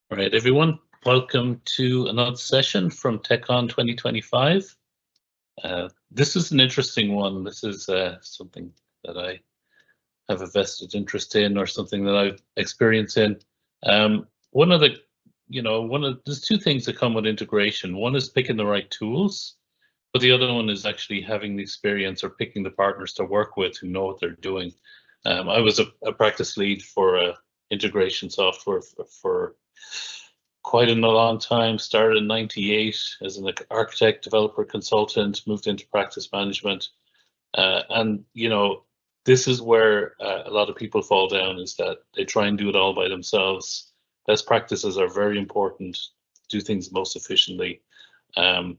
All right, everyone, welcome to another session from TechCon 2025. This is an interesting one. This is something that I have a vested interest in, or something that I've experienced in. One of the, there's two things that come with integration. One is picking the right tools, but the other one is actually having the experience or picking the partners to work with who know what they're doing. I was a practice lead for integration software for quite a long time. Started in '98 as an architect, developer, consultant, moved into practice management. And, this is where a lot of people fall down, is that they try and do it all by themselves. Best practices are very important, do things most efficiently. And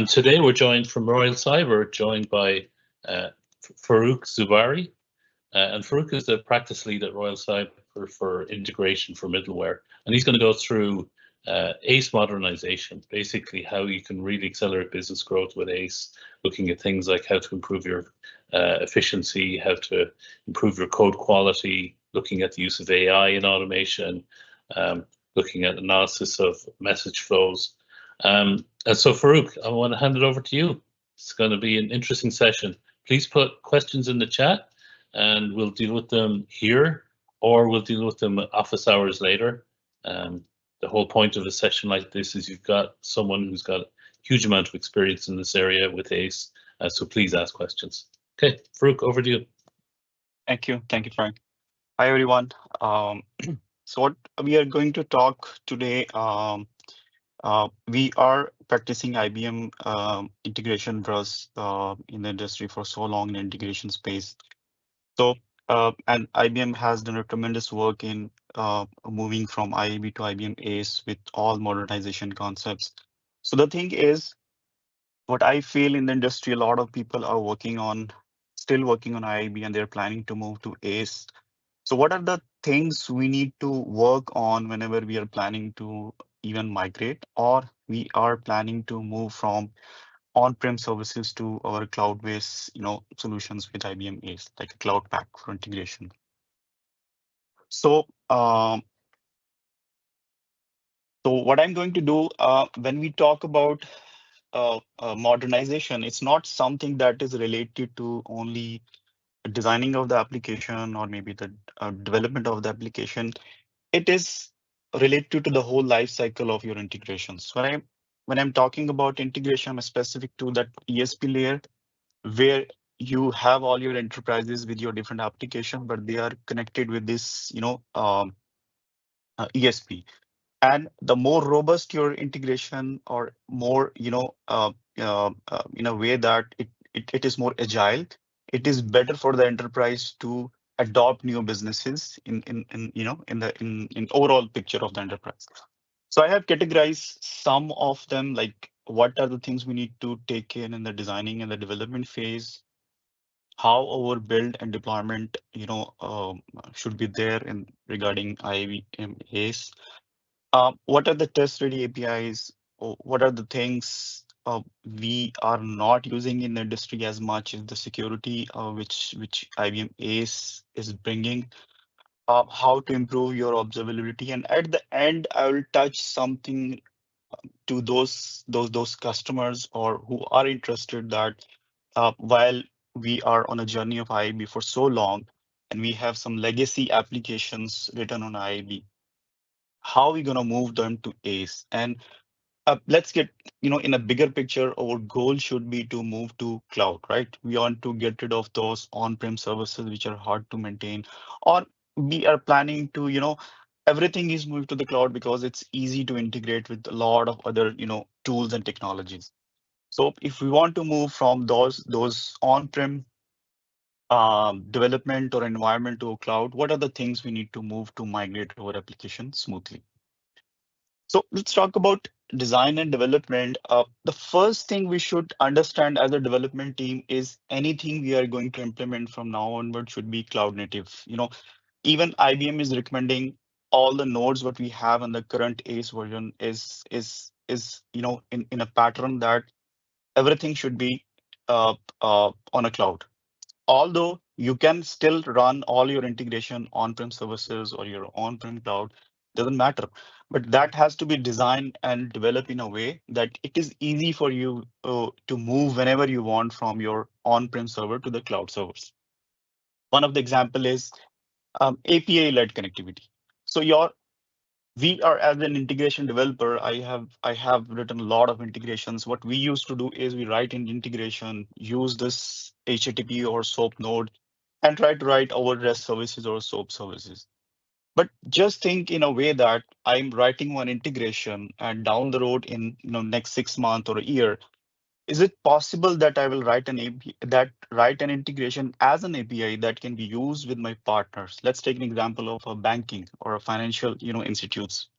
today we're joined from Royal Cyber, joined by Farouk Zubari. And Farouk is the practice lead at Royal Cyber for integration for middleware. And he's going to go through ACE modernization, basically how you can really accelerate business growth with ACE, looking at things like how to improve your efficiency, how to improve your code quality, looking at the use of AI in automation, looking at analysis of message flows. And so Farouk, I want to hand it over to you. It's going to be an interesting session. Please put questions in the chat and we'll deal with them here, or we'll deal with them office hours later. The whole point of a session like this is you've got someone who's got a huge amount of experience in this area with ACE, so please ask questions. Okay, Farouk, over to you. Thank you, Frank. Hi, everyone. So what we are going to talk today, we are practicing IBM integration for us in the industry for so long in the integration space. So, and IBM has done a tremendous work in moving from IAB to IBM ACE with all modernization concepts. So the thing is, what I feel in the industry, a lot of people are still working on IAB, and they're planning to move to ACE. So what are the things we need to work on whenever we are planning to even migrate, or we are planning to move from on-prem services to our cloud-based, solutions with IBM ACE, like a cloud pack for integration. So, so what I'm going to do when we talk about modernization, it's not something that is related to only designing of the application or maybe the development of the application. It is related to the whole life cycle of your integrations. When I'm talking about integration, I'm specific to that ESP layer, where you have all your enterprises with your different application, but they are connected with this, ESP. And the more robust your integration, or more, in a way that it is more agile, it is better for the enterprise to adopt new businesses in overall picture of the enterprise. So I have categorized some of them, like what are the things we need to take in the designing and the development phase, how our build and deployment, should be there in regarding IBM ACE. What are the test-ready APIs? What are the things we are not using in the industry as much as the security, which IBM ACE is bringing? How to improve your observability, and at the end, I will touch something to those customers or who are interested that while we are on a journey of IAB for so long, and we have some legacy applications written on IAB, how are we going to move them to ACE? And let's get, in a bigger picture, our goal should be to move to cloud, right? We want to get rid of those on-prem services which are hard to maintain, or we are planning to, everything is moved to the cloud because it's easy to integrate with a lot of other, tools and technologies. So if we want to move from those on-prem development or environment to a cloud, what are the things we need to move to migrate our application smoothly? So let's talk about design and development. The first thing we should understand as a development team is anything we are going to implement from now onward should be cloud native. Even IBM is recommending all the nodes what we have in the current ACE version is in a pattern that everything should be on a cloud. Although you can still run all your integration on-prem services or your on-prem cloud, doesn't matter. But that has to be designed and developed in a way that it is easy for you to move whenever you want from your on-prem server to the cloud servers. One of the example is API-led connectivity. So we are, as an integration developer, I have written a lot of integrations. What we used to do is we write in integration, use this HTTP or SOAP node, and try to write our REST services or SOAP services. But just think in a way that I'm writing one integration, and down the road in next 6 months or a year, is it possible that I will write an API, that write an integration as an API that can be used with my partners? Let's take an example of a banking or a financial institutes.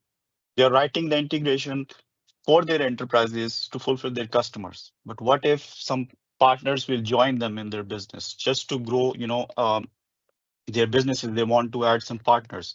They're writing the integration for their enterprises to fulfill their customers. But what if some partners will join them in their business just to grow, their businesses? They want to add some partners.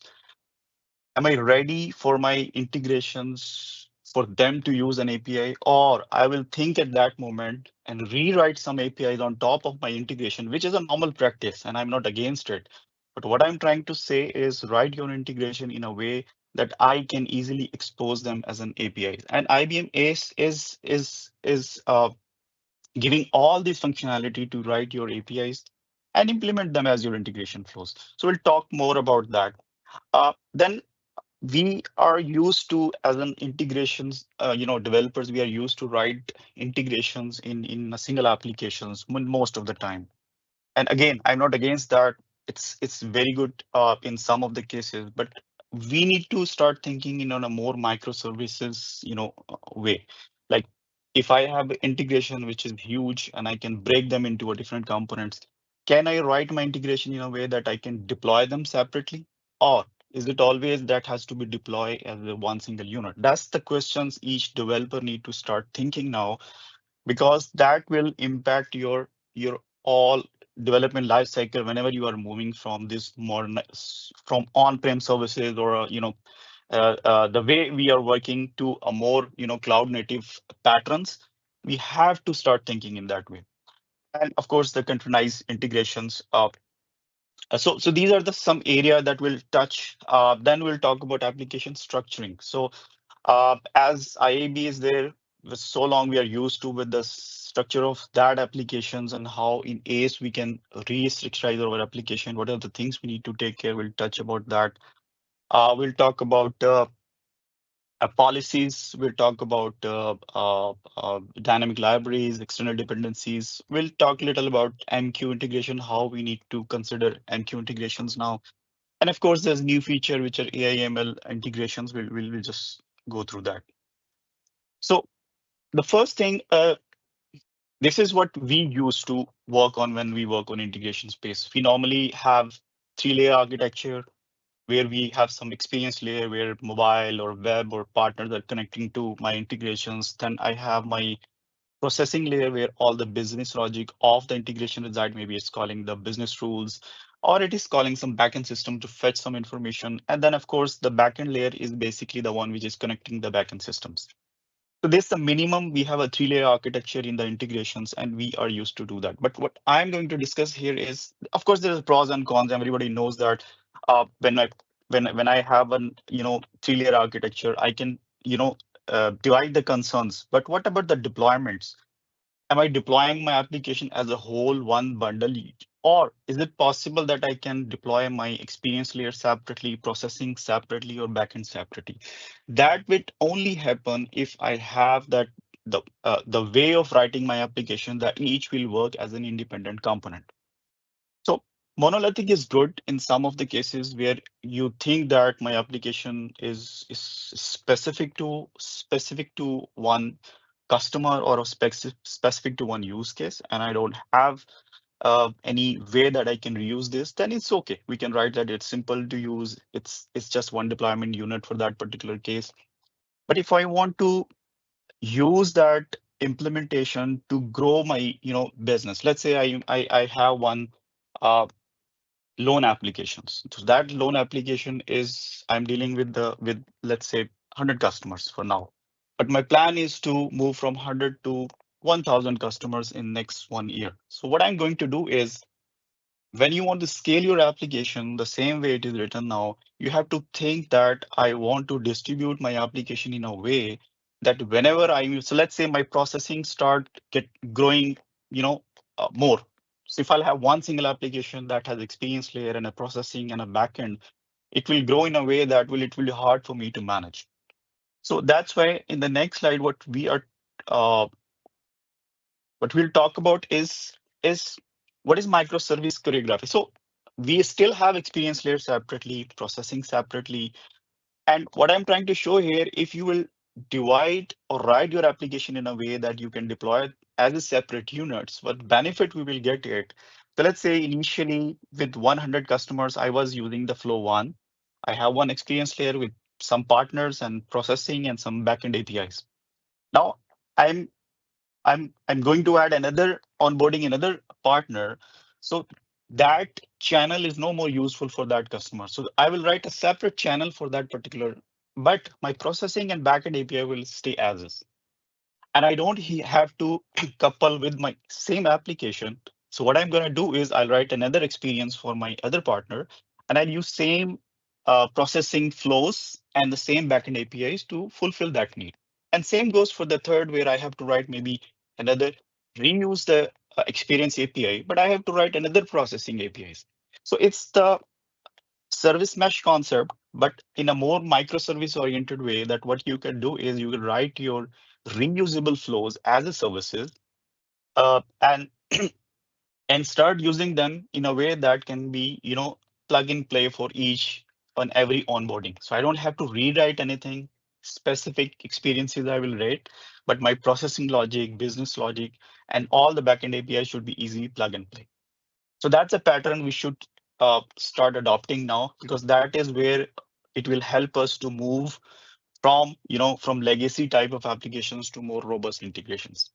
Am I ready for my integrations for them to use an API, or I will think at that moment and rewrite some APIs on top of my integration, which is a normal practice, and I'm not against it. But what I'm trying to say is write your integration in a way that I can easily expose them as an API. And IBM ACE is giving all this functionality to write your APIs and implement them as your integration flows. So we'll talk more about that. Then we are used to, as an integrations developers, we are used to write integrations in a single applications most of the time. And again, I'm not against that. It's very good in some of the cases, but we need to start thinking in on a more microservices way. Like, if I have integration which is huge and I can break them into a different components, can I write my integration in a way that I can deploy them separately? Or is it always that has to be deployed as a one single unit? That's the questions each developer need to start thinking now, because that will impact your all development life cycle whenever you are moving from this modern, from on-prem services, or the way we are working to a more cloud native patterns. We have to start thinking in that way. And of course, the containerized integrations. So these are the some area that we'll touch. Then we'll talk about application structuring. So as IAB is there, for so long we are used to with the structure of that applications, and how in ACE we can re-structurize our application. What are the things we need to take care? We'll touch about that. We'll talk about policies. We'll talk about dynamic libraries, external dependencies. We'll talk a little about MQ integration, how we need to consider MQ integrations now. And of course, there's new feature, which are AI/ML integrations. We'll just go through that. So the first thing, this is what we used to work on when we work on integration space. We normally have 3-layer architecture, where we have some experience layer where mobile or web or partners are connecting to my integrations. Then I have my processing layer where all the business logic of the integration reside. Maybe it's calling the business rules, or it is calling some backend system to fetch some information. And then of course, the backend layer is basically the one which is connecting the backend systems. So this is the minimum. We have a 3-layer architecture in the integrations, and we are used to do that. But what I'm going to discuss here is, of course, there's pros and cons. Everybody knows that when I have an 3-layer architecture, I can divide the concerns. But what about the deployments? Am I deploying my application as a whole one bundle? Or is it possible that I can deploy my experience layer separately, processing separately, or backend separately? That will only happen if I have that the way of writing my application that each will work as an independent component. So monolithic is good in some of the cases where you think that my application is specific to one customer, or a specific to one use case, and I don't have any way that I can reuse this. Then it's okay. We can write that it's simple to use. It's just one deployment unit for that particular case. But if I want to use that implementation to grow my business, let's say I have one loan applications. So that loan application is, I'm dealing with let's say 100 customers for now. But my plan is to move from 100 to 1,000 customers in next 1 year. So what I'm going to do is when you want to scale your application the same way it is written now, you have to think that I want to distribute my application in a way that whenever I use, so let's say my processing start get growing, more. So if I'll have one single application that has experience layer and a processing and a backend, it will grow in a way that it will be hard for me to manage. So that's why in the next slide, uh, what we'll talk about is what is microservice choreography. So we still have experience layers separately, processing separately. And what I'm trying to show here, if you will divide or write your application in a way that you can deploy it as a separate units, what benefit we will get it. So let's say initially with 100 customers, I was using the flow one. I have one experience layer with some partners and processing and some backend APIs. Now I'm I'm going to add another onboarding another partner. So that channel is no more useful for that customer. So I will write a separate channel for that particular, but my processing and backend API will stay as is. And I don't have to couple with my same application. So what I'm going to do is I'll write another experience for my other partner, and I'll use same processing flows and the same backend APIs to fulfill that need. And same goes for the third, where I have to write maybe another reuse the experience API, but I have to write another processing APIs. So it's the service mesh concept, but in a more microservice oriented way, that what you can do is you can write your reusable flows as a services, and and start using them in a way that can be, plug and play for each on every onboarding. So I don't have to rewrite anything specific experiences I will rate, but my processing logic, business logic, and all the backend API should be easy plug and play. So that's a pattern we should start adopting now, because that is where it will help us to move from legacy type of applications to more robust integrations.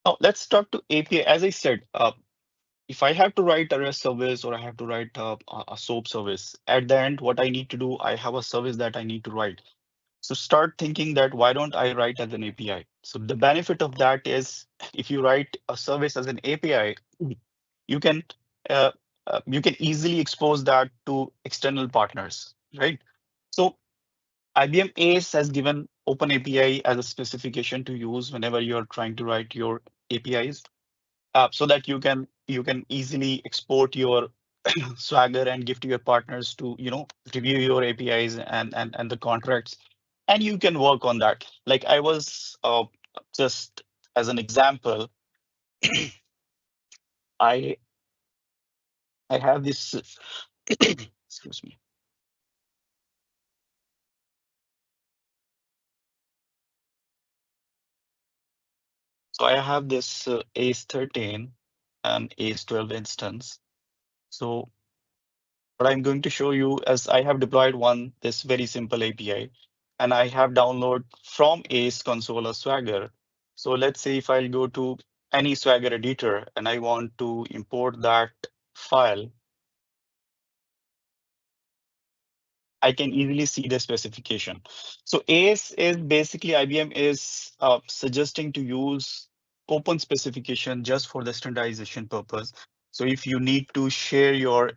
Now let's talk to API. As I said, if I have to write a REST service or I have to write a SOAP service, at the end, what I need to do, I have a service that I need to write. So start thinking that why don't I write as an API? So the benefit of that is if you write a service as an API, you can uh, you can easily expose that to external partners, right? So IBM ACE has given Open API as a specification to use whenever you're trying to write your APIs, so that you can easily export your Swagger and give to your partners to review your APIs and the contracts, and you can work on that. Like I was just as an example, I I have this excuse me. So I have this ACE 13 and ACE 12 instance. So what I'm going to show you is I have deployed this very simple API, and I have download from ACE console a Swagger. So let's say if I'll go to any Swagger editor and I want to import that file, I can easily see the specification. So ACE is basically IBM is suggesting to use open specification just for the standardization purpose. So if you need to share your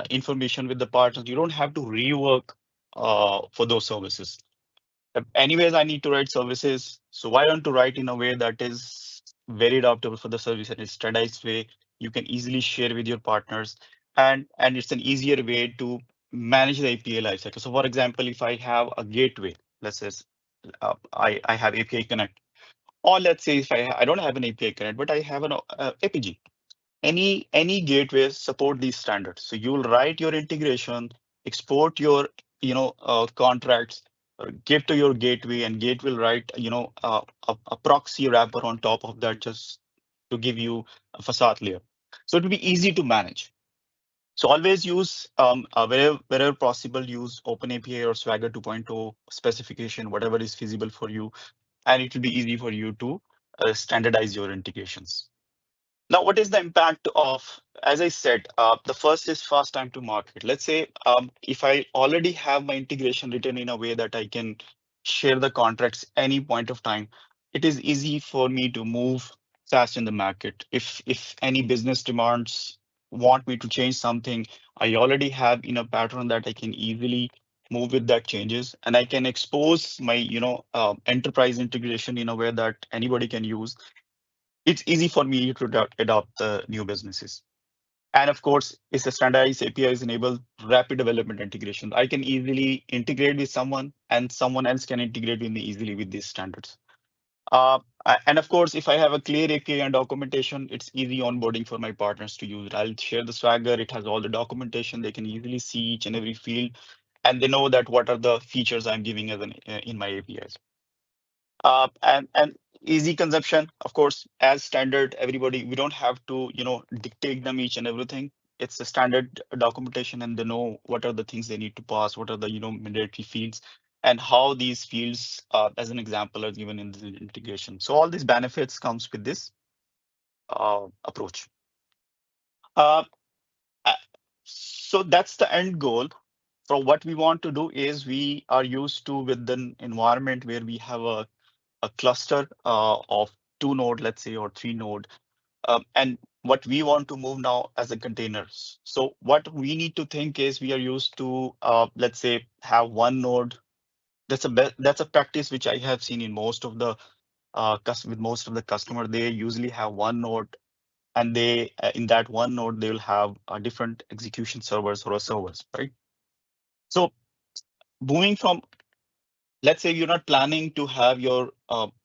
information with the partners, you don't have to rework for those services. Anyways, I need to write services. So why don't you write in a way that is very adaptable for the service and a standardized way you can easily share with your partners, and it's an easier way to manage the API lifecycle. So for example, if I have a gateway, let's say I have API Connect, or let's say if I don't have an API Connect, but I have an APG. Any gateway support these standards. So you will write your integration, export your contracts, give to your gateway, and gate will write a proxy wrapper on top of that just to give you a facade layer. So it will be easy to manage. So always use wherever possible, use OpenAPI or Swagger 2.0 specification, whatever is feasible for you, and it will be easy for you to standardize your integrations. Now, what is the impact of, as I said, the first is fast time to market. Let's say if I already have my integration written in a way that I can share the contracts any point of time, it is easy for me to move fast in the market. If any business demands want me to change something, I already have in a pattern that I can easily move with that changes, and I can expose my enterprise integration in a way that anybody can use. It's easy for me to adopt the new businesses. And of course, it's a standardized APIs enable rapid development integration. I can easily integrate with someone, and someone else can integrate with me easily with these standards. And of course, if I have a clear API and documentation, it's easy onboarding for my partners to use. I'll share the Swagger. It has all the documentation. They can easily see each and every field, and they know that what are the features I'm giving as in my APIs. And easy consumption, of course, as standard. Everybody, we don't have to dictate them each and everything. It's a standard documentation, and they know what are the things they need to pass, what are the mandatory fields, and how these fields, as an example, are given in the integration. So all these benefits comes with this approach. Uh, uh, so that's the end goal. So what we want to do is we are used to with an environment where we have a cluster of 2 node, let's say, or 3 node. And what we want to move now as a containers. So what we need to think is we are used to, let's say, have 1 node. That's a practice which I have seen in most of the with most of the customer. They usually have 1 node, and they in that 1 node they will have different execution servers or servers, right? So moving from, let's say you're not planning to have your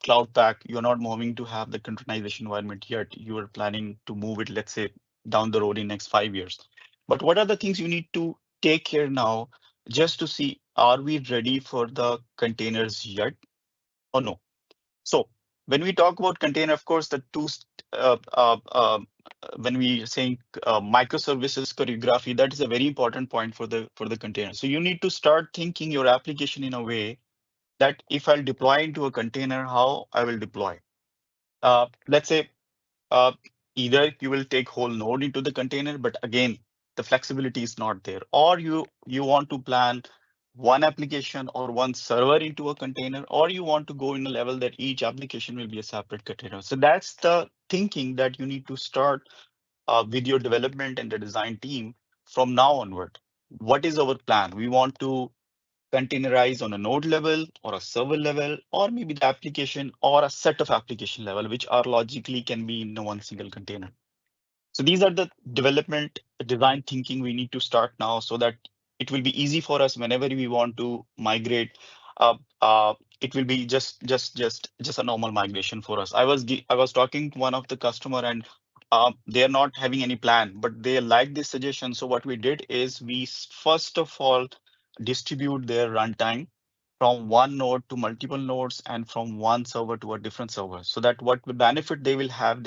cloud pack, you're not moving to have the containerization environment yet. You are planning to move it, let's say, down the road in next 5 years. But what are the things you need to take care now just to see, are we ready for the containers yet or no? So when we talk about container, of course, the uh, uh, uh, when we saying microservices choreography, that is a very important point for the container. So you need to start thinking your application in a way that if I'll deploy into a container, how I will deploy. Let's say uh, either you will take whole node into the container, but again, the flexibility is not there. Or you want to plan one application or one server into a container, or you want to go in a level that each application will be a separate container. So that's the thinking that you need to start with your development and the design team from now onward. What is our plan? We want to containerize on a node level or a server level, or maybe the application or a set of application level, which are logically can be in one single container. So these are the development design thinking we need to start now so that it will be easy for us whenever we want to migrate. Uh, it will be just a normal migration for us. I was talking to one of the customer, and they are not having any plan, but they like this suggestion. So what we did is we first of all distribute their runtime from one node to multiple nodes and from one server to a different server, so that what the benefit they will have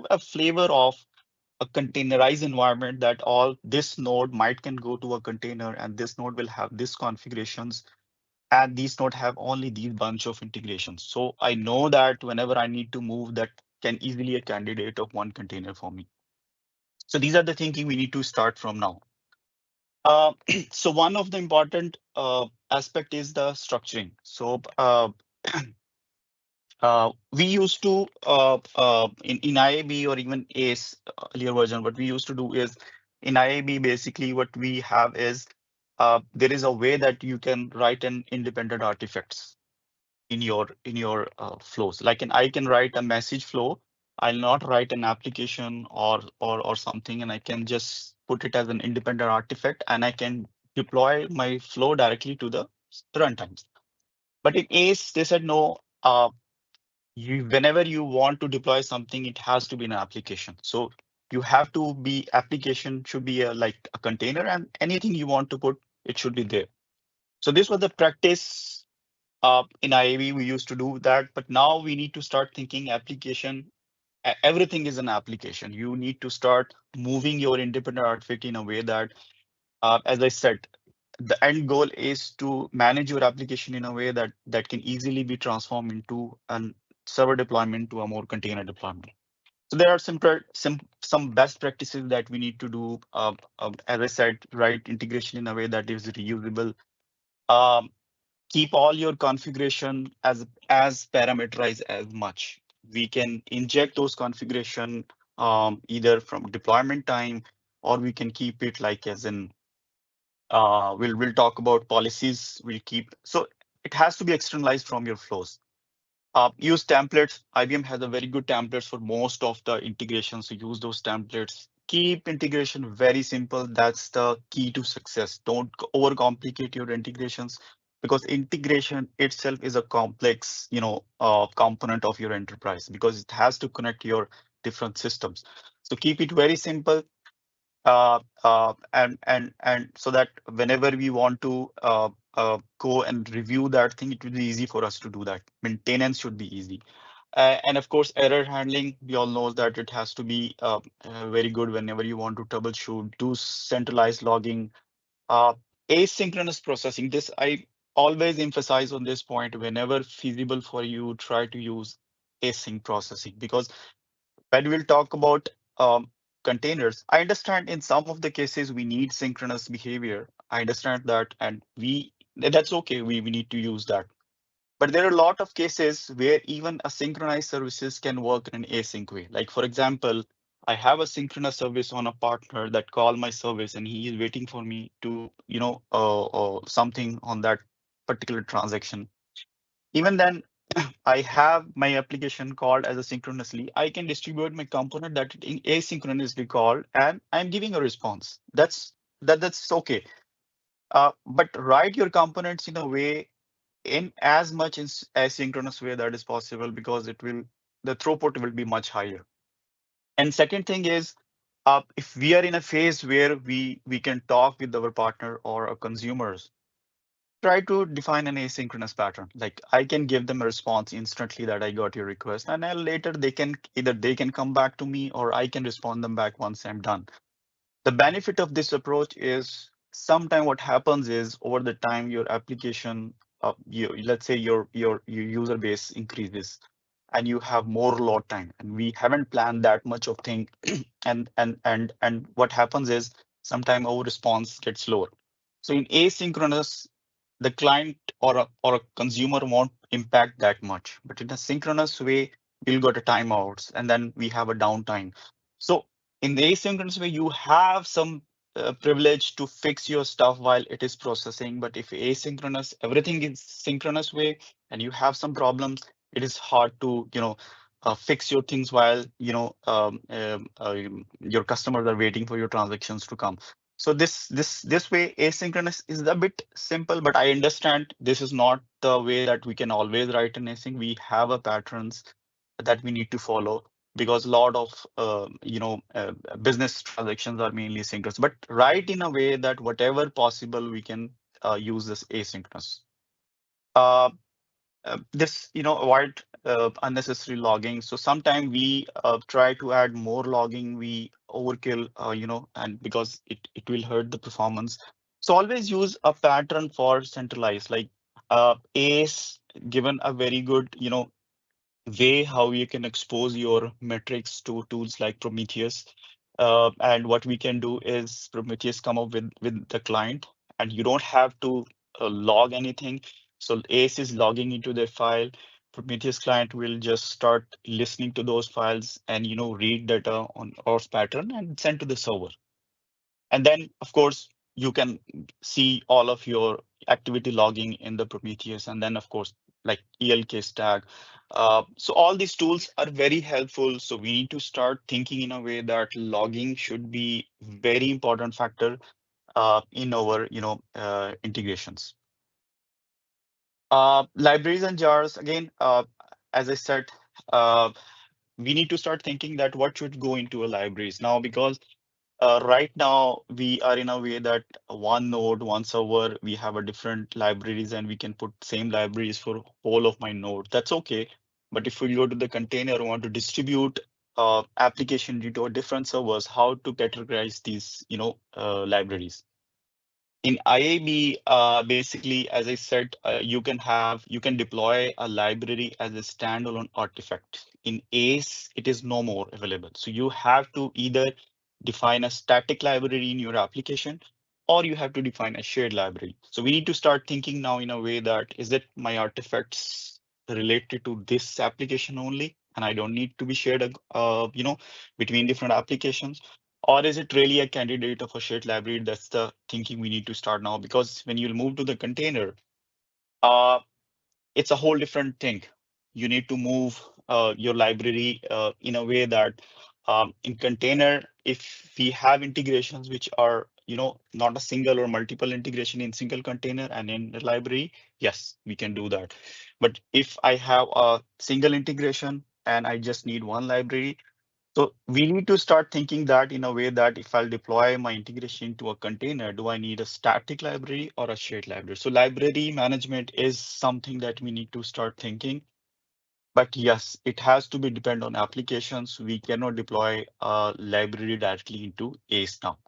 a flavor of a containerized environment, that all this node might can go to a container, and this node will have this configurations, and these node have only these bunch of integrations. So I know that whenever I need to move, that can easily a candidate of one container for me. So these are the thinking we need to start from now. Uh, so one of the important aspect is the structuring. So we used to in IAB or even ACE earlier version, what we used to do is in IAB, basically what we have is there is a way that you can write an independent artifacts in your flows. Like I can write a message flow. I'll not write an application or something, and I can just put it as an independent artifact, and I can deploy my flow directly to the runtimes. But in ACE, they said no. Whenever you want to deploy something, it has to be an application. So you have to be application should be like a container, and anything you want to put, it should be there. So this was the practice in IAV. We used to do that, but now we need to start thinking application. Everything is an application. You need to start moving your independent artifact in a way that, as I said, the end goal is to manage your application in a way that can easily be transformed into a server deployment to a more container deployment. So there are some best practices that we need to do. As I said, right, integration in a way that is reusable. Um, Keep all your configuration as parameterized as much. we can inject those configuration either from deployment time, or we can keep it like as in we'll talk about policies. We'll keep so it has to be externalized from your flows. Use templates. IBM has a very good templates for most of the integrations. So use those templates. Keep integration very simple. That's the key to success. Don't overcomplicate your integrations, because integration itself is a complex, component of your enterprise, because it has to connect your different systems. So keep it very simple. And so that whenever we want to go and review that thing, it will be easy for us to do that. Maintenance should be easy. And of course, error handling, we all know that it has to be very good whenever you want to troubleshoot, do centralized logging, uh, asynchronous processing. This I always emphasize on this point. Whenever feasible for you, try to use async processing, because when we'll talk about containers, I understand in some of the cases we need synchronous behavior. I understand that, and that's okay. We need to use that. But there are a lot of cases where even a synchronized services can work in an async way. Like for example, I have a synchronous service on a partner that call my service, and he is waiting for me to, something on that particular transaction. Even then, I have my application called as a synchronously. I can distribute my component that it asynchronously called, and I'm giving a response. That's okay. But write your components in a way, in as much in asynchronous way that is possible, because the throughput will be much higher. And second thing is, if we are in a phase where we can talk with our partner or our consumers, try to define an asynchronous pattern. Like I can give them a response instantly that I got your request, and then later they can come back to me, or I can respond them back once I'm done. The benefit of this approach is sometime what happens is over the time your application, let's say your user base increases and you have more load time, and we haven't planned that much of thing, and what happens is sometime our response gets slower. So in asynchronous, the client or a consumer won't impact that much, but in a synchronous way, we'll go to timeouts and then we have a downtime. So in the asynchronous way, you have some privilege to fix your stuff while it is processing. But if asynchronous, everything is synchronous way, and you have some problems, it is hard to, fix your things while, your customers are waiting for your transactions to come. So this way, asynchronous is a bit simple, but I understand this is not the way that we can always write in async. We have a patterns that we need to follow, because a lot of business transactions are mainly synchronous. But write in a way that whatever possible we can use this asynchronous. Uh, this avoid unnecessary logging. So sometimes we try to add more logging, we overkill, and because it will hurt the performance. So always use a pattern for centralized, like ACE given a very good way how you can expose your metrics to tools like Prometheus. And what we can do is Prometheus come up with the client, and you don't have to log anything. So ACE is logging into the file. Prometheus client will just start listening to those files and read data on auth pattern and send to the server. And then, of course, you can see all of your activity logging in the Prometheus. And then, of course, like ELK stack. So all these tools are very helpful. So we need to start thinking in a way that logging should be very important factor in our integrations. Libraries and jars, again, as I said, uh, we need to start thinking that what should go into a libraries now, because right now, we are in a way that one node, one server, we have a different libraries, and we can put same libraries for whole of my node. That's okay. But if we go to the container, want to distribute application into different servers, how to categorize these, libraries? In IAB, basically, as I said, you can deploy a library as a standalone artifact. In ACE, it is no more available. So you have to either define a static library in your application, or you have to define a shared library. So we need to start thinking now in a way that, is it my artifacts related to this application only? and I don't need to be shared, between different applications? Or is it really a candidate of a shared library? That's the thinking we need to start now, because when you move to the container, uh, it's a whole different thing. You need to move your library in a way that in container, if we have integrations which are, not a single or multiple integration in single container and in the library, yes, we can do that. But if I have a single integration and I just need one library, so we need to start thinking that in a way that if I'll deploy my integration to a container, do I need a static library or a shared library? So library management is something that we need to start thinking. But yes, it has to be depend on applications. We cannot deploy a library directly into ACE now.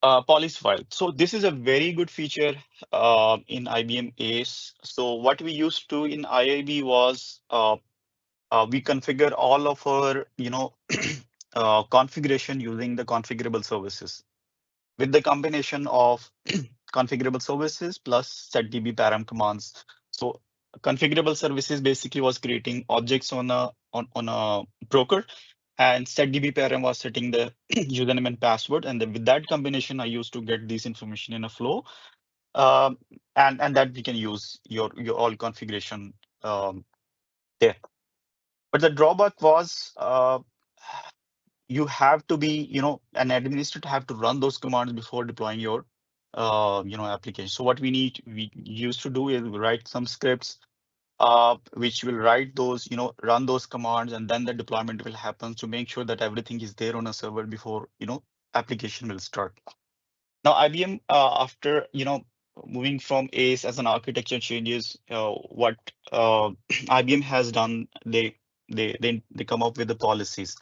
Policy file. So this is a very good feature in IBM ACE. So what we used to in IIB was we configure all of our, configuration using the configurable services with the combination of configurable services plus setDB param commands. So configurable services basically was creating objects on a broker, and setDB param was setting the username and password. And then with that combination, I used to get this information in a flow, um, and that we can use your all configuration there. But the drawback was you have to be, an administrator have to run those commands before deploying your, application. So what we used to do is write some scripts, which will write those, run those commands, and then the deployment will happen to make sure that everything is there on a server before, application will start. Now, IBM, after, moving from ACE as an architecture changes, what IBM has done, they come up with the policies.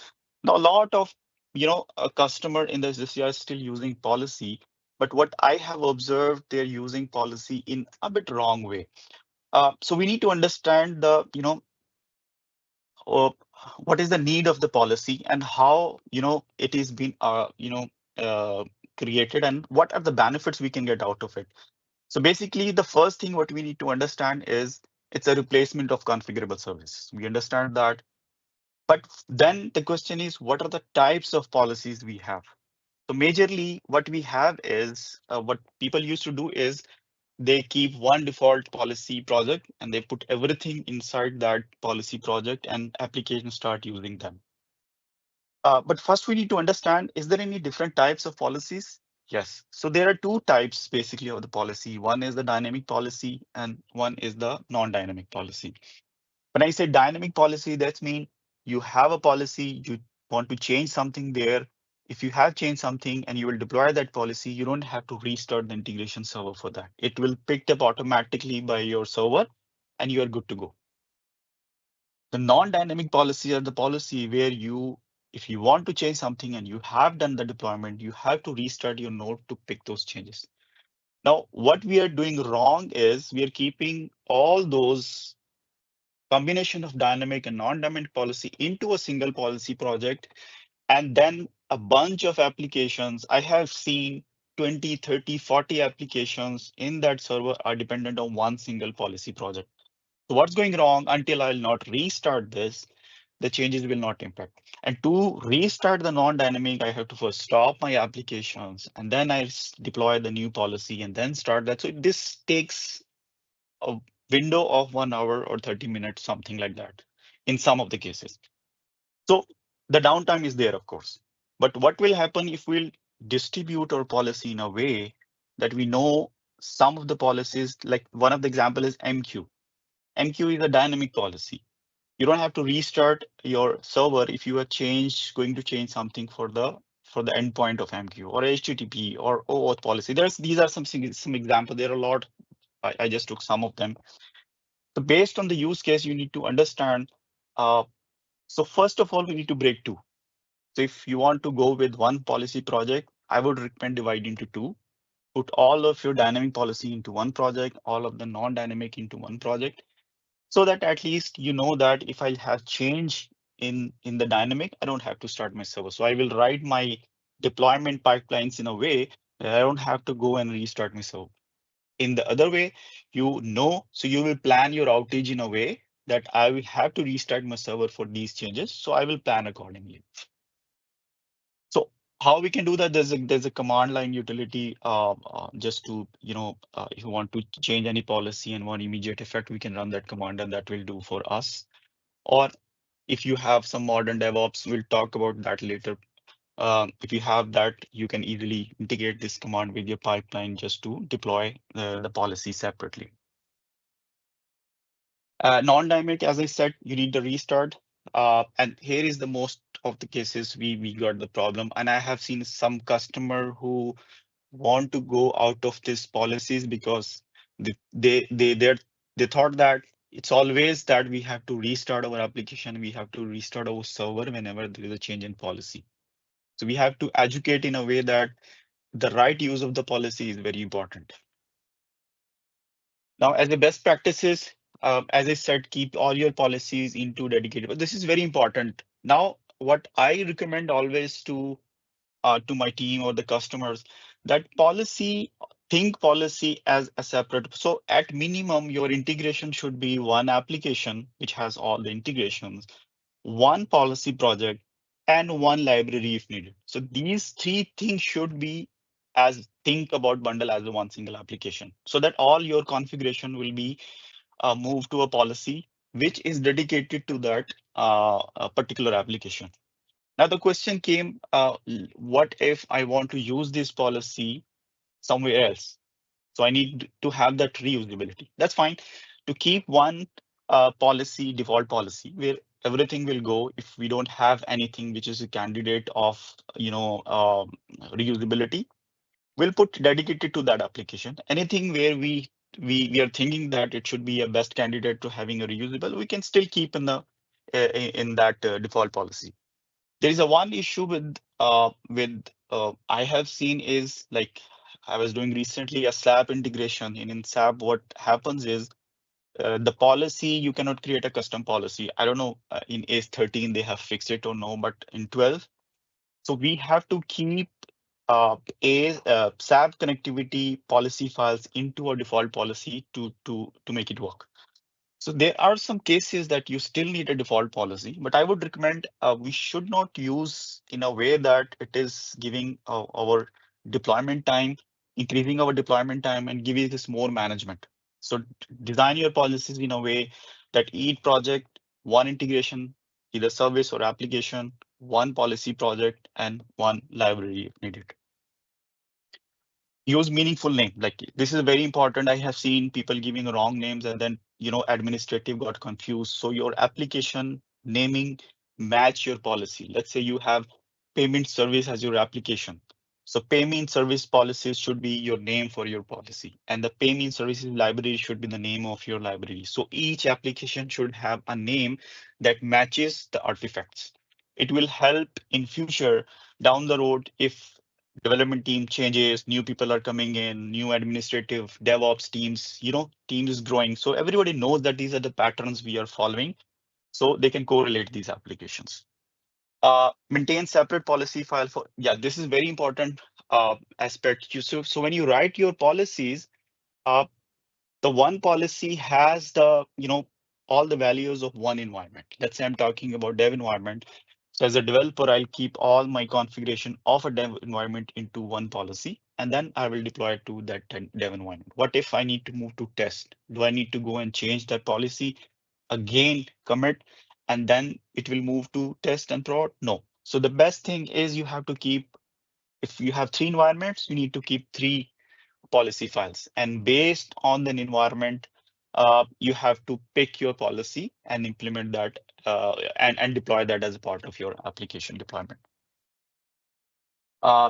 Now, a lot of, a customer in the industry are still using policy, but what I have observed, they're using policy in a bit wrong way. So we need to understand the, uh, what is the need of the policy and how, it is being, uh, created, and what are the benefits we can get out of it. So basically, the first thing what we need to understand is it's a replacement of configurable service. We understand that. But then the question is, what are the types of policies we have? So majorly what we have is what people used to do is they keep one default policy project and they put everything inside that policy project and applications start using them. But first we need to understand, is there any different types of policies? Yes. So there are two types basically of the policy. One is the dynamic policy and one is the non-dynamic policy. When I say dynamic policy, that means you have a policy, you want to change something there. If you have changed something and you will deploy that policy, you don't have to restart the integration server for that. It will pick up automatically by your server and you are good to go. The non-dynamic policy are the policy where you, if you want to change something and you have done the deployment, you have to restart your node to pick those changes. Now, what we are doing wrong is we are keeping all those combination of dynamic and non-dynamic policy into a single policy project, and then a bunch of applications. I have seen 20, 30, 40 applications in that server are dependent on one single policy project. So what's going wrong? Until I'll not restart this, the changes will not impact. And to restart the non-dynamic, I have to first stop my applications and then I deploy the new policy and then start that. So this takes a window of 1 hour or 30 minutes, something like that, in some of the cases. So the downtime is there, of course. But what will happen if we'll distribute our policy in a way that we know some of the policies, like one of the example is MQ. MQ is a dynamic policy. You don't have to restart your server if you are going to change something for the endpoint of MQ or HTTP or OAuth policy. These are some examples. There are a lot. I just took some of them. So based on the use case, you need to understand. So first of all, we need to break two. So if you want to go with one policy project, I would recommend divide into two. Put all of your dynamic policy into one project, all of the non-dynamic into one project, so that at least you know that if I have change in the dynamic, I don't have to start my server. So I will write my deployment pipelines in a way that I don't have to go and restart my server. In the other way, so you will plan your outage in a way that I will have to restart my server for these changes. So I will plan accordingly. So how we can do that? There's a command line utility just to, if you want to change any policy and want immediate effect, we can run that command and that will do for us. Or if you have some modern DevOps, we'll talk about that later. If you have that, you can easily integrate this command with your pipeline just to deploy the policy separately. Non-dynamic, as I said, you need the restart. And here is the most of the cases we got the problem. And I have seen some customer who want to go out of these policies because they thought that it's always that we have to restart our application, we have to restart our server whenever there is a change in policy. So we have to educate in a way that the right use of the policy is very important. Now, as the best practices, as I said, keep all your policies into dedicated. But this is very important. Now, what I recommend always to my team or the customers, that think policy as a separate. So at minimum, your integration should be one application which has all the integrations, one policy project, and one library if needed. So these three things should be think about bundle as a one single application, so that all your configuration will be moved to a policy which is dedicated to that particular application. Now the question came, what if I want to use this policy somewhere else? So I need to have that reusability. That's fine. To keep one policy, default policy, where everything will go. If we don't have anything which is a candidate of, reusability, we'll put dedicated to that application. Anything where we are thinking that it should be a best candidate to having a reusable, we can still keep in the in that default policy. There is a one issue with I have seen is like I was doing recently a SAP integration. And in SAP, what happens is the policy, you cannot create a custom policy. I don't know in ACE 13 they have fixed it or no, but in 12. So we have to keep SAP connectivity policy files into a default policy to make it work. So there are some cases that you still need a default policy, but I would recommend we should not use in a way that it is giving our deployment time, increasing our deployment time and giving this more management. So design your policies in a way that each project, one integration, either service or application, one policy project and one library if needed. Use meaningful name. Like this is very important. I have seen people giving wrong names and then, administrative got confused. So your application naming match your policy. Let's say you have payment service as your application. So payment service policies should be your name for your policy, and the payment services library should be the name of your library. So each application should have a name that matches the artifacts. It will help in future down the road if development team changes, new people are coming in, new administrative DevOps teams, team is growing. So everybody knows that these are the patterns we are following, so they can correlate these applications. Maintain separate policy file for, this is very important aspect. So when you write your policies, the one policy has all the values of one environment. Let's say I'm talking about dev environment. So as a developer, I'll keep all my configuration of a dev environment into one policy, and then I will deploy it to that dev environment. What if I need to move to test? Do I need to go and change that policy? Again, commit, and then it will move to test and prod? No. So the best thing is you have to keep, if you have 3 environments, you need to keep 3 policy files. And based on the environment, you have to pick your policy and implement that and deploy that as a part of your application deployment.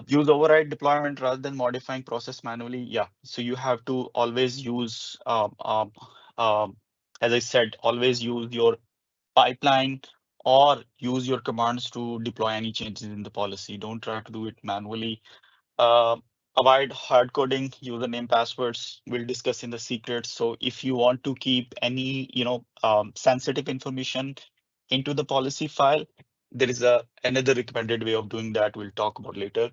Use override deployment rather than modifying process manually. Yeah, so you have to always use, as I said, always use your pipeline or use your commands to deploy any changes in the policy. Don't try to do it manually. Avoid hard coding, username, passwords. We'll discuss in the secrets. So if you want to keep any, sensitive information into the policy file, there is another recommended way of doing that. We'll talk about later.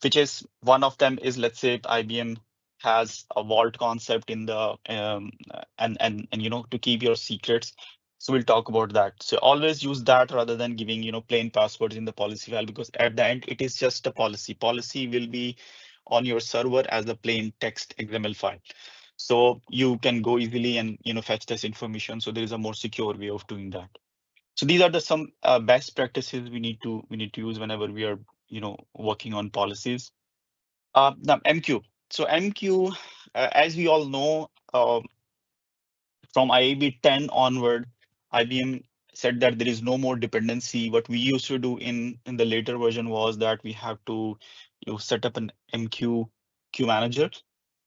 Which is one of them is, let's say, IBM has a vault concept in the and to keep your secrets. So we'll talk about that. So always use that rather than giving plain passwords in the policy file, because at the end it is just a policy. Policy will be on your server as a plain text XML file. So you can go easily and fetch this information. So there is a more secure way of doing that. So these are the some best practices we need to use whenever we are working on policies. The MQ. So MQ, as we all know, from IAB 10 onward, IBM said that there is no more dependency. What we used to do in the later version was that we have to set up an MQ queue manager,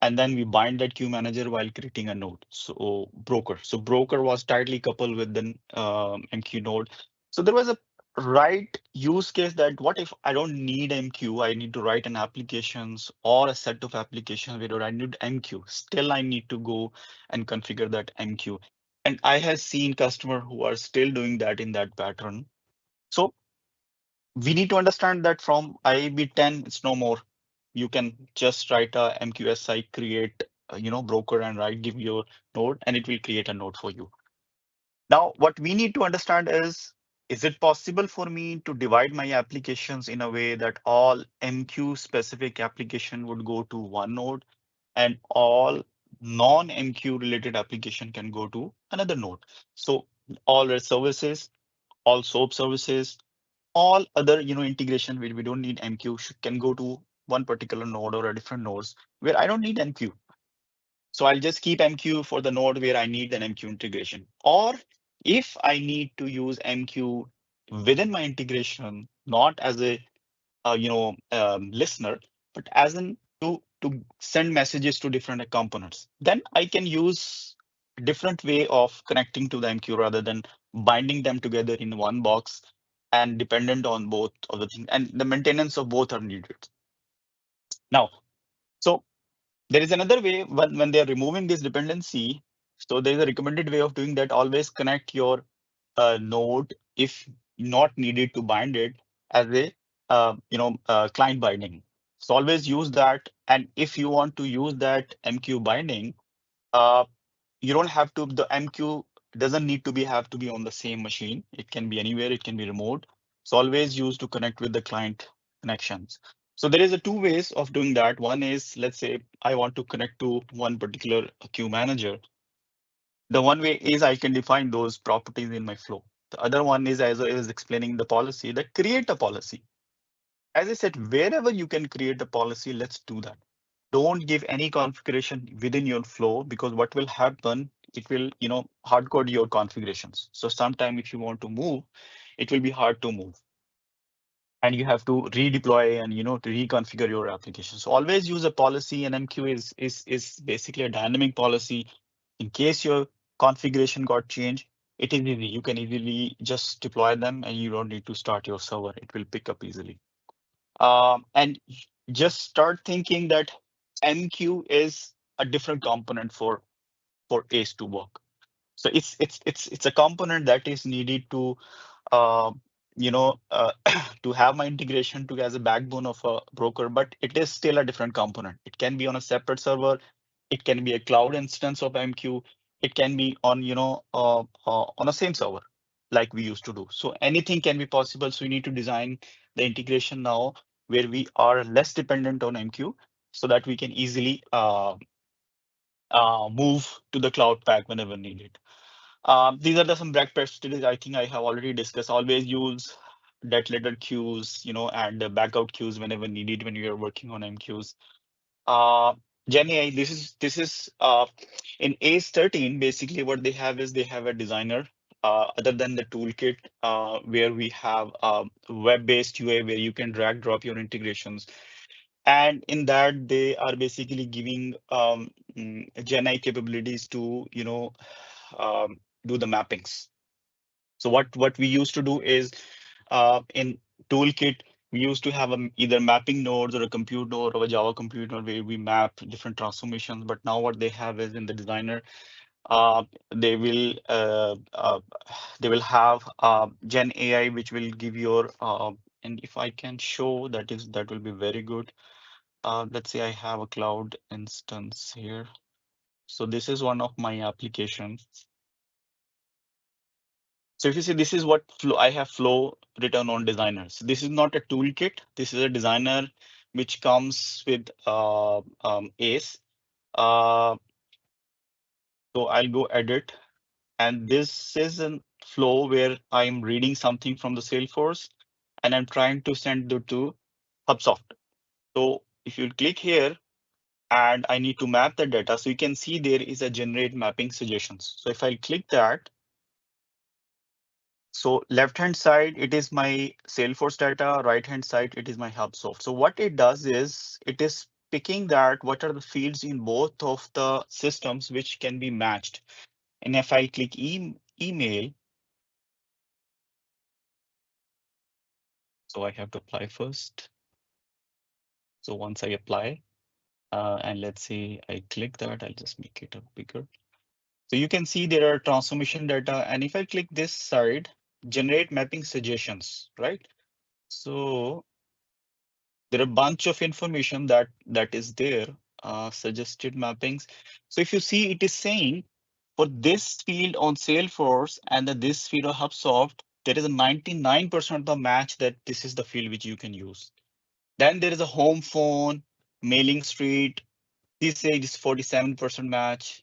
and then we bind that queue manager while creating a node. So broker. So broker was tightly coupled with the MQ node. So there was a right use case that what if I don't need MQ, I need to write an applications or a set of applications where I need MQ. Still, I need to go and configure that MQ. And I have seen customers who are still doing that in that pattern. So we need to understand that from IAB 10, it's no more. You can just write a MQSI, create, broker and write, give your node, and it will create a node for you. Now, what we need to understand is it possible for me to divide my applications in a way that all MQ specific application would go to one node and all non-MQ related application can go to another node? So all REST services, all SOAP services, all other integration where we don't need MQ can go to one particular node or a different nodes where I don't need MQ. So I'll just keep MQ for the node where I need an MQ integration. Or if I need to use MQ within my integration, not as a listener, but as in to send messages to different components, then I can use a different way of connecting to the MQ rather than binding them together in one box and dependent on both of the things. And the maintenance of both are needed. Now, so there is another way when they are removing this dependency. So there is a recommended way of doing that. Always connect your node if not needed to bind it as a client binding. So always use that. And if you want to use that MQ binding, uh, you don't have to. The MQ doesn't need to have to be on the same machine. It can be anywhere. It can be remote. So always use to connect with the client connections. So there is a two ways of doing that. One is, let's say I want to connect to one particular queue manager. The one way is I can define those properties in my flow. The other one is, as I was explaining the policy, that create a policy. As I said, wherever you can create a policy, let's do that. Don't give any configuration within your flow, because what will happen, it will, hard code your configurations. So sometime if you want to move, it will be hard to move. And you have to redeploy and, to reconfigure your application. So always use a policy, and MQ is basically a dynamic policy. In case your configuration got changed, it is easy. You can easily just deploy them and you don't need to start your server. It will pick up easily. And just start thinking that MQ is a different component for ACE to work. So it's a component that is needed to uh, to have my integration to as a backbone of a broker, but it is still a different component. It can be on a separate server. It can be a cloud instance of MQ. It can be on on a same server like we used to do. So anything can be possible. So we need to design the integration now where we are less dependent on MQ so that we can easily move to the cloud pack whenever needed. These are some break practices I think I have already discussed. Always use debt letter queues, and backout queues whenever needed when you are working on MQs. GenAI, this is in ACE 13. Basically, what they have is they have a designer. Other than the toolkit, where we have a web-based UI where you can drag drop your integrations, and in that they are basically giving GenAI capabilities to do the mappings. So what we used to do is in toolkit, we used to have either mapping nodes or a compute node or a Java compute node where we map different transformations. But now what they have is in the designer, uh, they will uh, uh, they will have Gen AI, which will give your and if I can show that will be very good. let's say I have a cloud instance here. So this is one of my applications. So if you see, this is what flow I have flow written on designer. So this is not a toolkit. This is a designer which comes with ACE. Uh, so I'll go edit, and this is a flow where I'm reading something from the Salesforce, and I'm trying to send it to HubSoft. So if you click here, and I need to map the data, so you can see there is a generate mapping suggestions. So if I click that, so left-hand side, it is my Salesforce data, right-hand side, it is my HubSoft. So what it does is it is picking that what are the fields in both of the systems which can be matched. And if I click email, so I have to apply first. So once I apply, and let's say I click that, I'll just make it a bigger. So you can see there are transformation data. And if I click this side, generate mapping suggestions, right? So there are a bunch of information that is there, suggested mappings. So if you see, it is saying for this field on Salesforce and this field of HubSoft, there is a 99% of the match that this is the field which you can use. Then there is a home phone, mailing street. This says 47% match.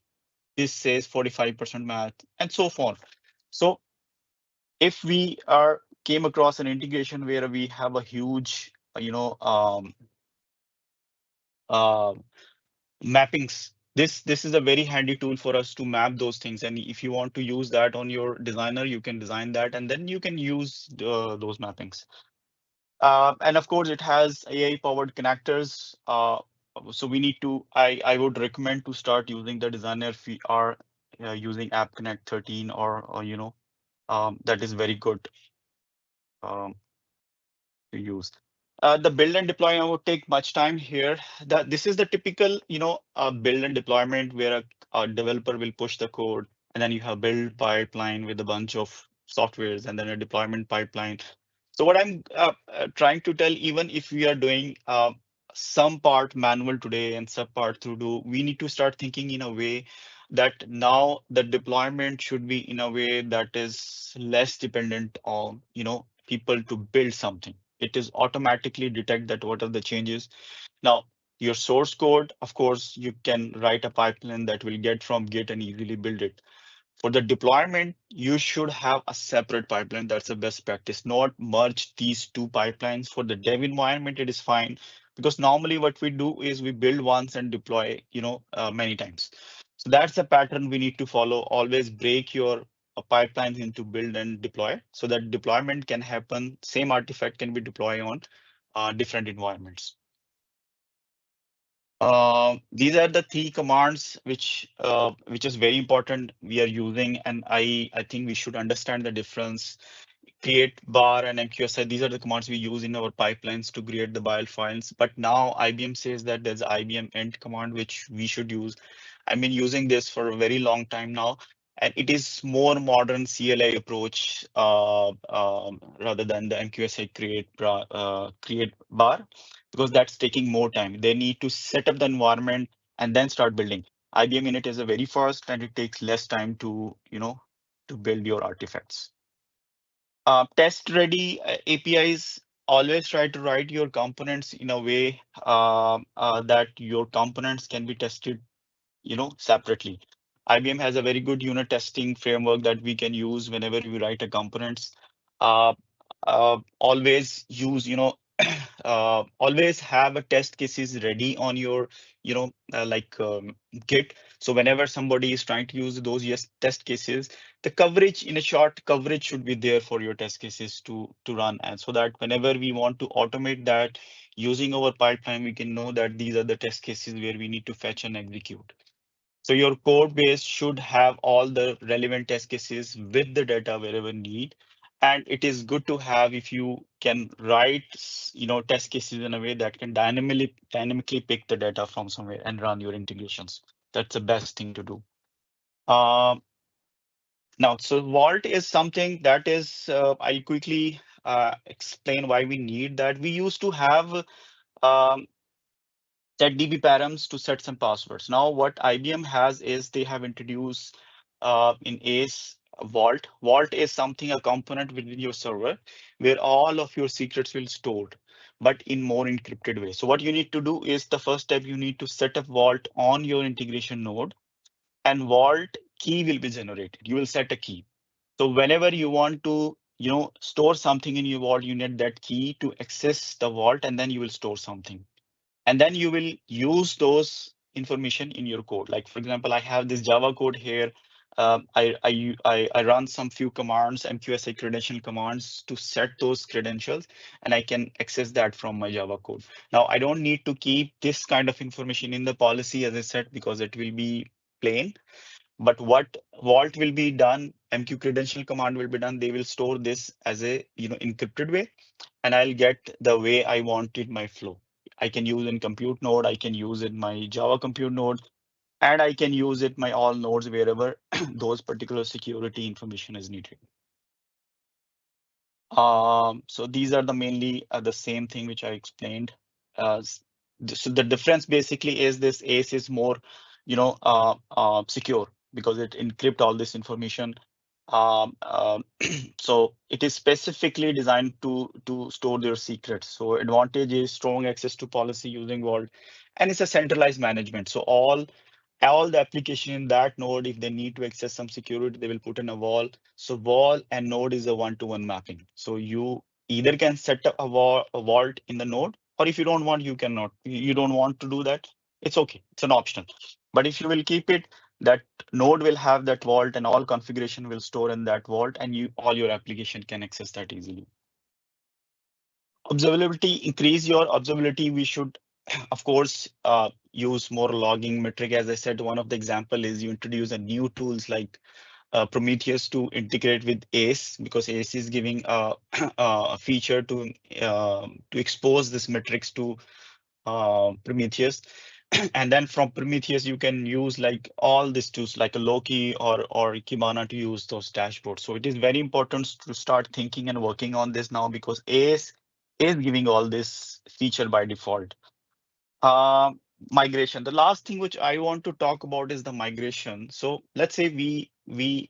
This says 45% match, and so forth. So if we are came across an integration where we have a huge, uh, mappings, this is a very handy tool for us to map those things. And if you want to use that on your designer, you can design that, and then you can use those mappings. And of course, it has AI-powered connectors. So we need to, I would recommend to start using the designer if we are using App Connect 13 or that is very good um, to use. The build and deploy would take much time here. This is the typical, build and deployment where a developer will push the code, and then you have build pipeline with a bunch of softwares, and then a deployment pipeline. So what I'm trying to tell, even if we are doing some part manual today and some part through do, we need to start thinking in a way that now the deployment should be in a way that is less dependent on, people to build something. It is automatically detect that what are the changes. Now, your source code, of course, you can write a pipeline that will get from Git and easily build it. For the deployment, you should have a separate pipeline. That's the best practice. Not merge these two pipelines. For the dev environment, it is fine because normally what we do is we build once and deploy, many times. So that's the pattern we need to follow. Always break your pipelines into build and deploy so that deployment can happen. Same artifact can be deployed on different environments. These are the three commands which is very important we are using, and I think we should understand the difference. Create bar and MQSI, these are the commands we use in our pipelines to create the build files. But now IBM says that there's IBM end command which we should use. I've been using this for a very long time now, and it is more modern CLI approach rather than the MQSI create bar, because that's taking more time. They need to set up the environment and then start building. IBM Init is a very fast and it takes less time to, to build your artifacts. Test ready APIs, always try to write your components in a way that your components can be tested, separately. IBM has a very good unit testing framework that we can use whenever we write a components. Uh, Always use, always have a test cases ready on your, Git. So whenever somebody is trying to use those test cases, the coverage in a short coverage should be there for your test cases to run. And so that whenever we want to automate that using our pipeline, we can know that these are the test cases where we need to fetch and execute. So your code base should have all the relevant test cases with the data wherever need. And it is good to have if you can write, test cases in a way that can dynamically pick the data from somewhere and run your integrations. That's the best thing to do. Now, so Vault is something that is, I'll quickly explain why we need that. We used to have set DB params to set some passwords. Now what IBM has is they have introduced in ACE Vault. Vault is something, a component within your server where all of your secrets will stored, but in more encrypted way. So what you need to do is the first step, you need to set up Vault on your integration node, and Vault key will be generated. You will set a key. So whenever you want to, store something in your Vault, you need that key to access the Vault, and then you will store something. And then you will use those information in your code. Like for example, I have this Java code here. I run some few commands, MQSA credential commands to set those credentials, and I can access that from my Java code. Now I don't need to keep this kind of information in the policy, as I said, because it will be plain. But what Vault will be done, MQ credential command will be done. They will store this as a encrypted way, and I'll get the way I wanted my flow. I can use in compute node, I can use in my Java compute node, and I can use it my all nodes wherever those particular security information is needed. So these are the mainly the same thing which I explained. So the difference basically is this ACE is more, secure because it encrypt all this information. So it is specifically designed to store their secrets. So advantage is strong access to policy using Vault, and it's a centralized management. So all the application in that node, if they need to access some security, they will put in a wall. So wall and node is a one-to-one mapping. So you either can set up a vault in the node, or if you don't want, you cannot. You don't want to do that, it's okay. It's an option. But if you will keep it, that node will have that vault, and all configuration will store in that vault, and all your application can access that easily. Observability, increase your observability. We should, of course, use more logging metric. As I said, one of the example is you introduce a new tools like Prometheus to integrate with ACE, because ACE is giving a feature to expose this metrics to Prometheus. And then from Prometheus, you can use like all these tools like a Loki or Kibana to use those dashboards. So it is very important to start thinking and working on this now, because ACE is giving all this feature by default. Uh, Migration. The last thing which I want to talk about is the migration. So let's say we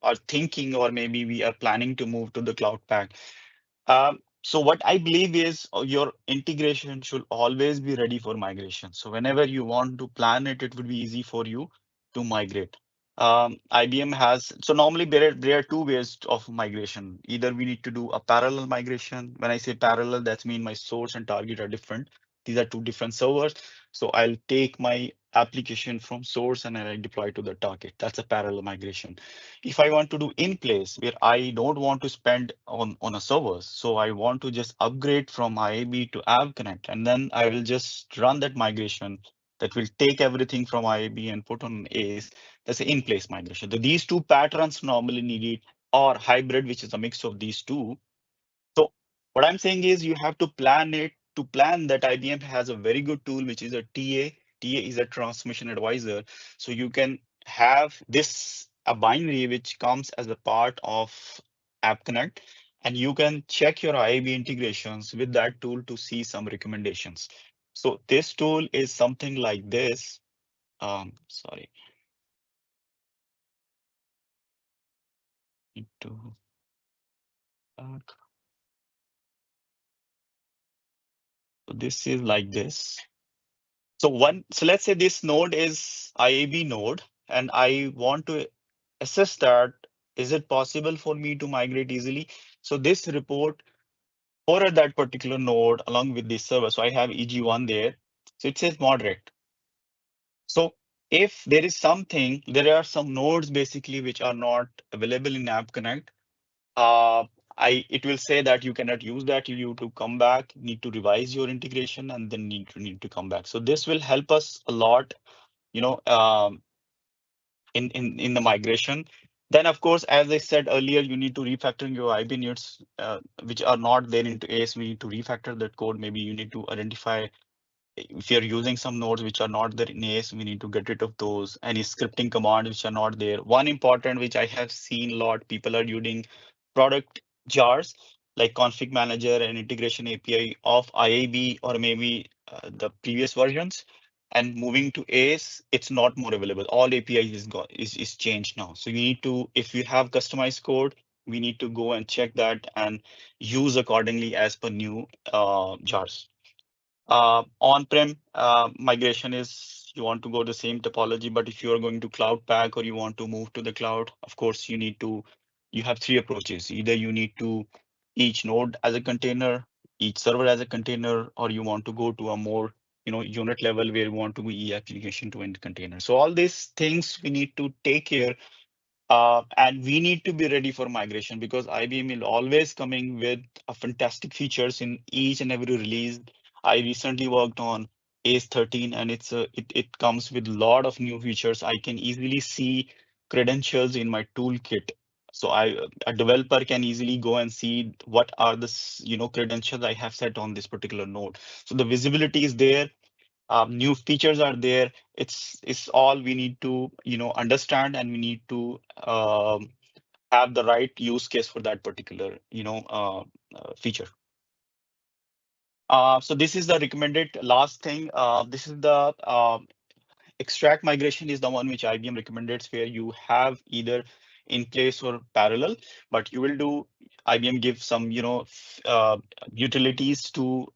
are thinking, or maybe we are planning to move to the cloud pack. So what I believe is your integration should always be ready for migration. So whenever you want to plan it, it would be easy for you to migrate. IBM has, so normally there are two ways of migration. Either we need to do a parallel migration. When I say parallel, that means my source and target are different. These are two different servers. So I'll take my application from source and I deploy to the target. That's a parallel migration. If I want to do in place, where I don't want to spend on a server, so I want to just upgrade from IAB to App Connect, and then I will just run that migration that will take everything from IAB and put on ACE. That's an in-place migration. So these two patterns normally needed, or hybrid, which is a mix of these two. So what I'm saying is you have to plan it. To plan that, IBM has a very good tool, which is a TA. TA is a transformation advisor. So you can have this a binary which comes as a part of App Connect, and you can check your IAB integrations with that tool to see some recommendations. So this tool is something like this. Sorry. Need to back. So this is like this. So let's say this node is IAB node, and I want to assess that, is it possible for me to migrate easily? So this report for that particular node along with this server. So I have EG1 there. So it says moderate. So if there is something, there are some nodes basically which are not available in App Connect. Uh, it will say that you cannot use that. You need to come back, need to revise your integration, and then need to come back. So this will help us a lot, you know, in the migration. Then, of course, as I said earlier, you need to refactor your IB units which are not there into ACE. We need to refactor that code. Maybe you need to identify if you're using some nodes which are not there in ACE, we need to get rid of those. Any scripting commands which are not there. One important which I have seen a lot, people are using product jars like config manager and integration API of IAB, or maybe the previous versions. And moving to ACE, it's not more available. All APIs is changed now. So you need to, if you have customized code, we need to go and check that and use accordingly as per new jars. On-prem migration is you want to go the same topology, but if you are going to Cloud Pak or you want to move to the cloud, of course, you have three approaches. Either you need to each node as a container, each server as a container, or you want to go to a more unit level where you want to be application to end container. So all these things we need to take care and we need to be ready for migration because IBM will always coming with a fantastic features in each and every release. I recently worked on ACE 13 and it comes with a lot of new features. I can easily see credentials in my toolkit. So a developer can easily go and see what are the credentials I have set on this particular node. So the visibility is there, new features are there. It's all we need to understand, and we need to have the right use case for that particular feature. So this is the recommended last thing. This is the extract migration is the one which IBM recommends, where you have either in place or parallel, but you will do IBM give some utilities to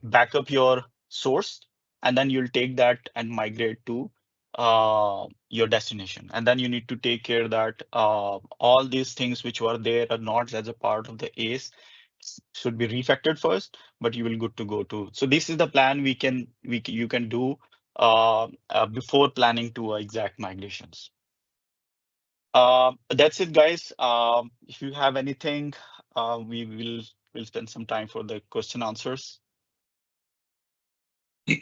back up your source, and then you'll take that and migrate to your destination. And then you need to take care that all these things which were there are not as a part of the ACE should be refactored first, but you will good to go to. So this is the plan you can do before planning to exact migrations. That's it, guys. If you have anything, we'll spend some time for the question answers.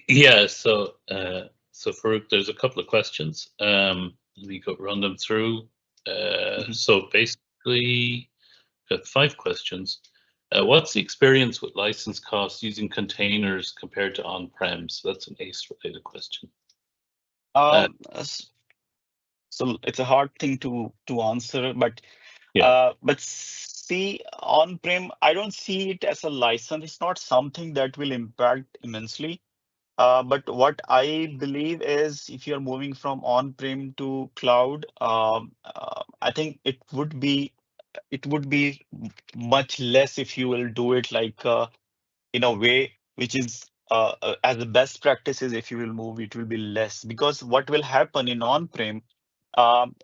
Yeah, so Farooq, there's a couple of questions. Let me run them through. So basically, got 5 questions. What's the experience with license costs using containers compared to on-prem? So that's an ACE-related question. So it's a hard thing to answer, but see, on-prem, I don't see it as a license. It's not something that will impact immensely. But what I believe is if you're moving from on-prem to cloud, I think it would be much less if you will do it like in a way which is as the best practices. If you will move, it will be less, because what will happen in on-prem, um,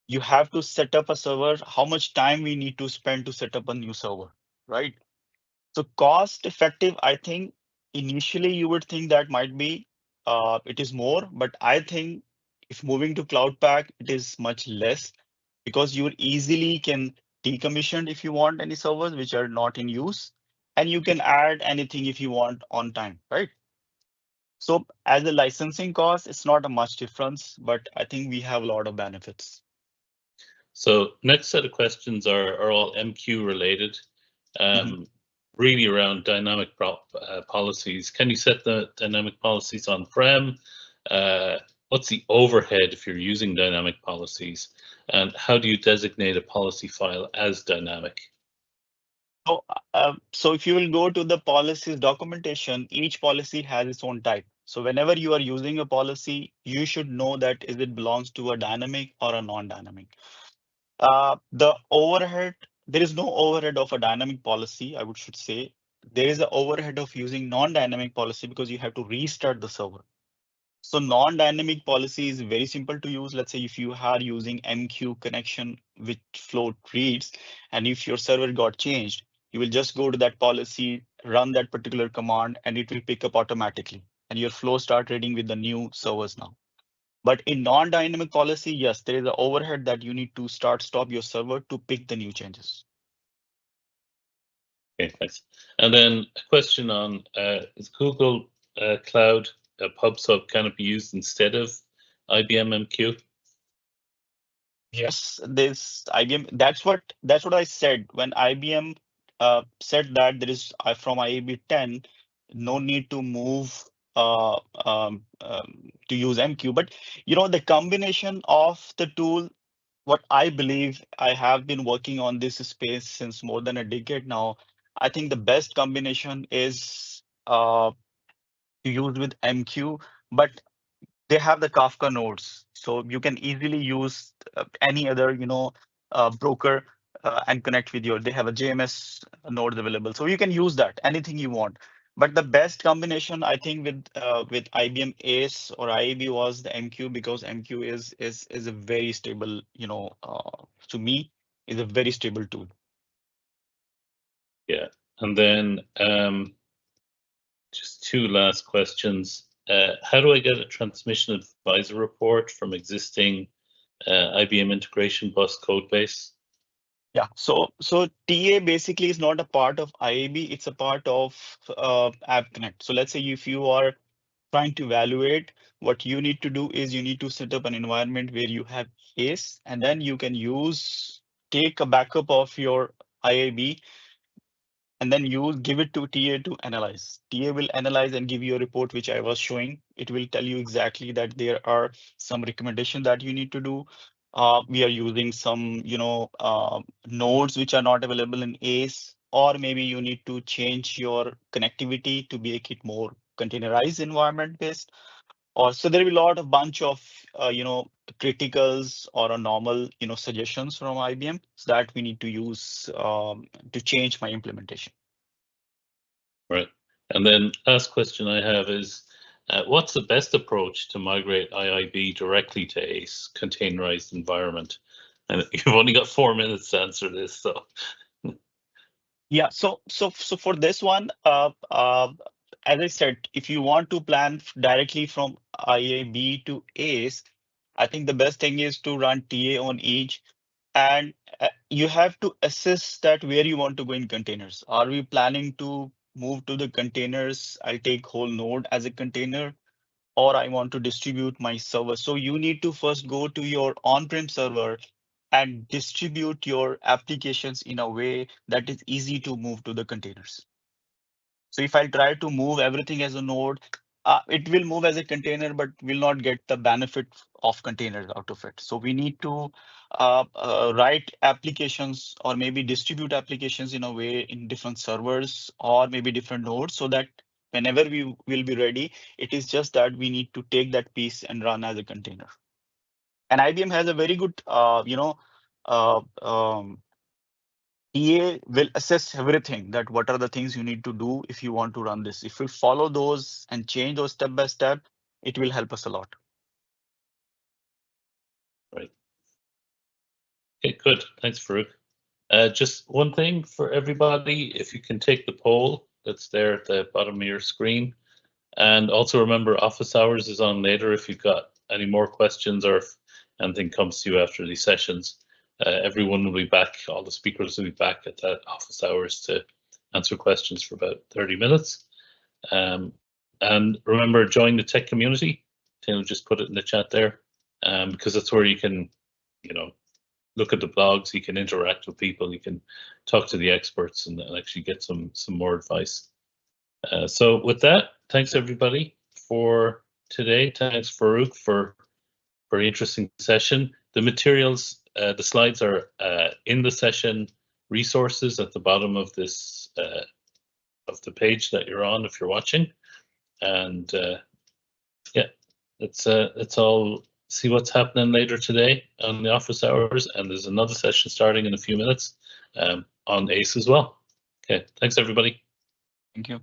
you have to set up a server. How much time we need to spend to set up a new server, right? So cost effective, I think initially you would think that might be it is more, but I think if moving to Cloud Pak, it is much less, because you easily can decommission if you want any servers which are not in use, and you can add anything if you want on time, right? So as a licensing cost, it's not a much difference, but I think we have a lot of benefits. So next set of questions are all MQ related, really around dynamic policies. Can you set the dynamic policies on-prem? What's the overhead if you're using dynamic policies? And how do you designate a policy file as dynamic? So if you will go to the policies documentation, each policy has its own type. So whenever you are using a policy, you should know that is it belongs to a dynamic or a non-dynamic. The overhead, there is no overhead of a dynamic policy, I should say. There is an overhead of using non-dynamic policy because you have to restart the server. So non-dynamic policy is very simple to use. Let's say if you are using MQ connection with float reads, and if your server got changed, you will just go to that policy, run that particular command, and it will pick up automatically. And your flow start reading with the new servers now. But in non-dynamic policy, yes, there is an overhead that you need to stop your server to pick the new changes. Okay, thanks. And then a question on is Google Cloud PubSub, can it be used instead of IBM MQ? Yes, this IBM. That's what I said when IBM said that there is from IAB 10, no need to move to use MQ. But the combination of the tool, what I believe, I have been working on this space since more than a decade now. I think the best combination is to use with MQ, but they have the Kafka nodes, so you can easily use any other broker and connect with your. They have a JMS nodes available, so you can use that anything you want. But the best combination, I think, with IBM ACE or IAB was the MQ, because MQ is a very stable, to me, is a very stable tool. Yeah, and then just two last questions. How do I get a transmission advisor report from existing IBM integration bus code base? Yeah, so TA basically is not a part of IAB, it's a part of App Connect. So let's say if you are trying to evaluate, what you need to do is you need to set up an environment where you have ACE, and then you can take a backup of your IAB, and then you give it to TA to analyze. TA will analyze and give you a report, which I was showing. It will tell you exactly that there are some recommendations that you need to do. We are using some, nodes which are not available in ACE, or maybe you need to change your connectivity to make it more containerized environment based. Or so there will be a lot of bunch of, criticals or a normal, suggestions from IBM that we need to use to change my implementation. Right. And then last question I have is, what's the best approach to migrate IIB directly to ACE containerized environment? And you've only got 4 minutes to answer this, so. Yeah, so for this one, as I said, if you want to plan directly from IAB to ACE, I think the best thing is to run TA on each, and you have to assess that where you want to go in containers. Are we planning to move to the containers? I'll take whole node as a container, or I want to distribute my server. So you need to first go to your on-prem server and distribute your applications in a way that is easy to move to the containers. So if I try to move everything as a node, it will move as a container, but will not get the benefit of containers out of it. So we need to write applications or maybe distribute applications in a way in different servers or maybe different nodes, so that whenever we will be ready, it is just that we need to take that piece and run as a container. And IBM has a very good, TA will assess everything, that what are the things you need to do if you want to run this. If we follow those and change those step by step, it will help us a lot. Right. Okay, good. Thanks, Farouk. Just one thing for everybody, if you can take the poll that's there at the bottom of your screen. And also remember, office hours is on later if you've got any more questions or if anything comes to you after these sessions. Everyone will be back, all the speakers will be back at that office hours to answer questions for about 30 minutes. And remember, join the tech community. Tim just put it in the chat there, because that's where you can, look at the blogs, you can interact with people, you can talk to the experts and actually get some more advice. So with that, thanks everybody for today. Thanks Farouk for a very interesting session. The materials, the slides are in the session resources at the bottom of this of the page that you're on if you're watching. And yeah, let's all see what's happening later today on the office hours. And there's another session starting in a few minutes on ACE as well. Okay, thanks everybody. Thank you.